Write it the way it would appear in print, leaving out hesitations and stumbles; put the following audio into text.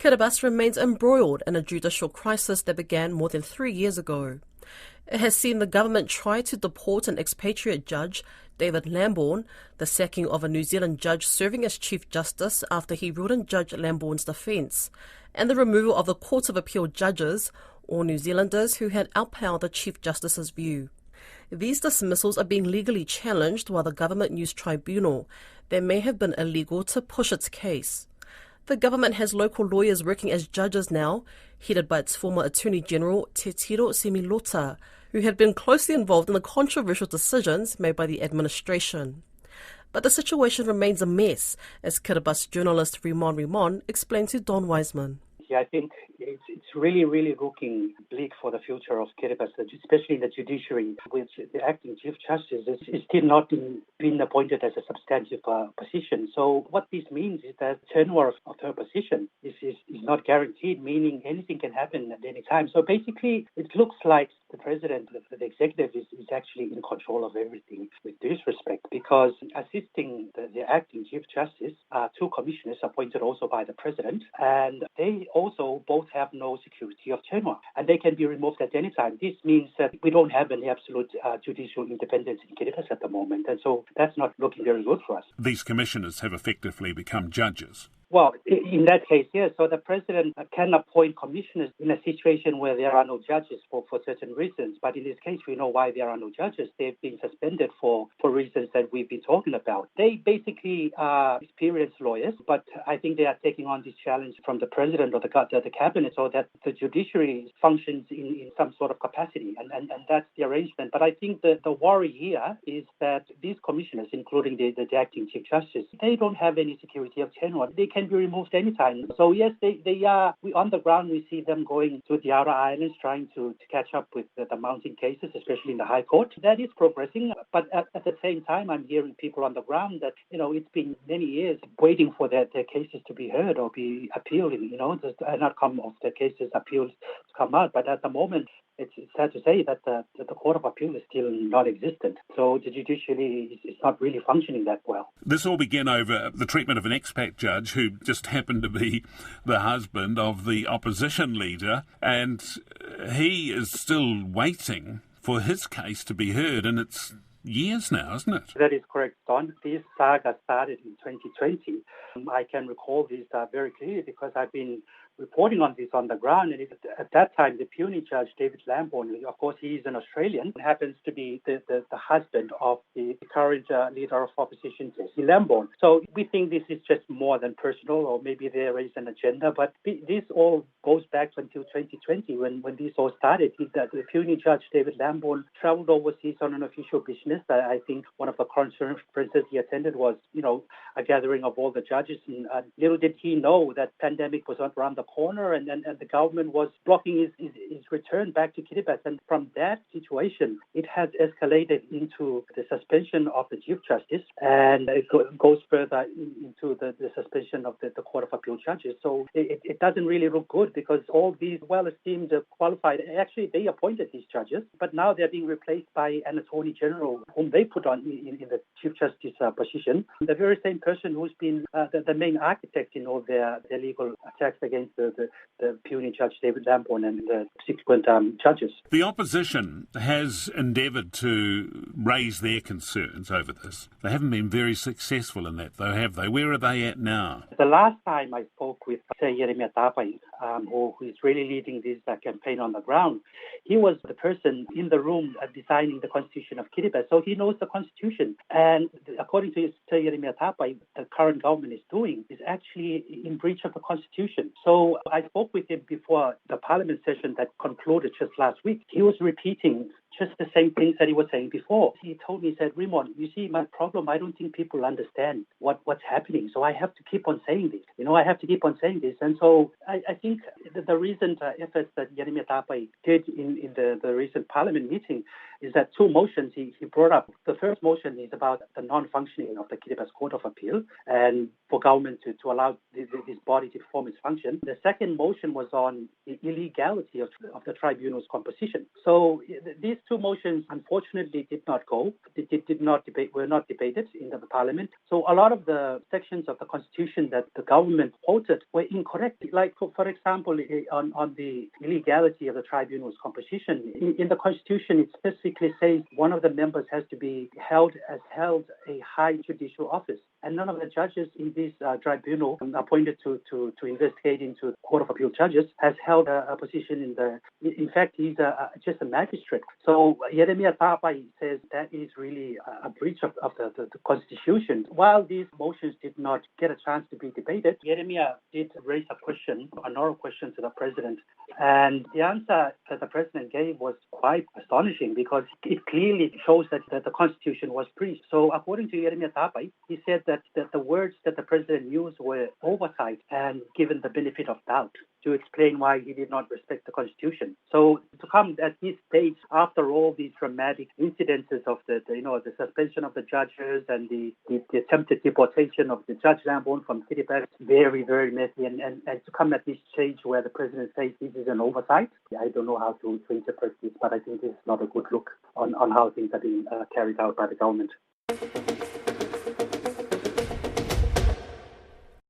Kiribati remains embroiled in a judicial crisis that began more than 3 years ago. It has seen the government try to deport an expatriate judge, David Lambourne, the sacking of a New Zealand judge serving as Chief Justice after he ruled in Judge Lambourne's defence, and the removal of the Court of Appeal judges, all New Zealanders who had upheld the Chief Justice's view. These dismissals are being legally challenged while the government used tribunal that may have been illegal to push its case. The government has local lawyers working as judges now, headed by its former Attorney General Te Tiro Semilota, who had been closely involved in the controversial decisions made by the administration. But the situation remains a mess, as Kiribati journalist Rimon explained to Don Wiseman. Yeah, I think it's really looking bleak for the future of Kiribati, especially in the judiciary, with the acting Chief Justice is still not been appointed as a substantive position. So what this means is that tenure of her position is not guaranteed, meaning anything can happen at any time. So basically, it looks like the president, the executive, is actually in control of everything with this respect, because assisting the acting Chief Justice are two commissioners appointed also by the president, and they also both have no security of tenure, and they can be removed at any time. This means that we don't have any absolute judicial independence in Kiribati at the moment, and so that's not looking very good for us. These commissioners have effectively become judges. Well, in that case, yes. So the president can appoint commissioners in a situation where there are no judges for certain reasons. But in this case, we know why there are no judges. They've been suspended for reasons that we've been talking about. They basically are experienced lawyers, but I think they are taking on this challenge from the president or the cabinet, so that the judiciary functions in some sort of capacity. And that's the arrangement. But I think that the worry here is that these commissioners, including the acting Chief Justice, they don't have any security of tenure. They can be removed anytime. So yes, they are. We on the ground, we see them going to the outer islands, trying to catch up with the mounting cases, especially in the High Court. That is progressing, but at the same time, I'm hearing people on the ground that it's been many years waiting for their cases to be heard or be appealed. The outcome of the cases appeals to come out. But at the moment, it's sad to say that the Court of Appeal is still non-existent. So the judiciary is not really functioning that well. This all began over the treatment of an expat judge who just happened to be the husband of the opposition leader, and he is still waiting for his case to be heard, and it's years now, isn't it? That is correct, Don. This saga started in 2020. I can recall this very clearly because I've been reporting on this on the ground. And at that time, the puny judge, David Lambourne, of course, he is an Australian, happens to be the husband of the current leader of opposition, Jesse Lambourne. So we think this is just more than personal, or maybe there is an agenda. But this all goes back until 2020 when this all started. The puny judge, David Lambourne, traveled overseas on an official business. I think one of the conferences he attended was, a gathering of all the judges. And little did he know that pandemic was around the corner, and the government was blocking his return back to Kiribati. And from that situation, it has escalated into the suspension of the Chief Justice, and it goes further into the suspension of the Court of Appeal judges. So it doesn't really look good, because all these well-esteemed, qualified, actually they appointed these judges, but now they're being replaced by an Attorney General whom they put on in the Chief Justice position, the very same person who's been the main architect in all their legal attacks against the puny judge David Lambourne and the subsequent judges. The opposition has endeavoured to raise their concerns over this. They haven't been very successful in that, though, have they? Where are they at now? The last time I spoke with Jeremiah Tapai, who is really leading this campaign on the ground, he was the person in the room designing the constitution of Kiribati, so he knows the constitution. And according to Jeremiah Tapai, the current government is doing is actually in breach of the constitution. So I spoke with him before the parliament session that concluded just last week. He was repeating just the same things that he was saying before. He told me, he said, Rimon, you see, my problem, I don't think people understand what's happening. So I have to keep on saying this. I have to keep on saying this. And so I think the recent efforts that Jeremiah Tapai did in the recent parliament meeting is that two motions he brought up. The first motion is about the non-functioning of the Kiribati Court of Appeal and for government to allow this body to perform its function. The second motion was on the illegality of the tribunal's composition. So this two motions, unfortunately, did not go. Were not debated in the Parliament. So a lot of the sections of the Constitution that the government quoted were incorrect. Like, for example, on the illegality of the tribunal's composition, in the Constitution, it specifically says one of the members has to be held a high judicial office. And none of the judges in this tribunal appointed to investigate into the Court of Appeal judges has held a position in fact, he's just a magistrate. So Jeremiah Tapai says that is really a breach of the Constitution. While these motions did not get a chance to be debated, Jeremiah did raise an oral question to the president. And the answer that the president gave was quite astonishing because it clearly shows that the Constitution was breached. So according to Jeremiah Tapai, he said that the words that the president used were oversight and given the benefit of doubt to explain why he did not respect the Constitution. So to come at this stage, after all these dramatic incidences of the suspension of the judges and the attempted deportation of the Judge Lamborn from Kiribati, very, very messy, and to come at this stage where the president says this is an oversight, I don't know how to interpret this, but I think this is not a good look on how things are being carried out by the government.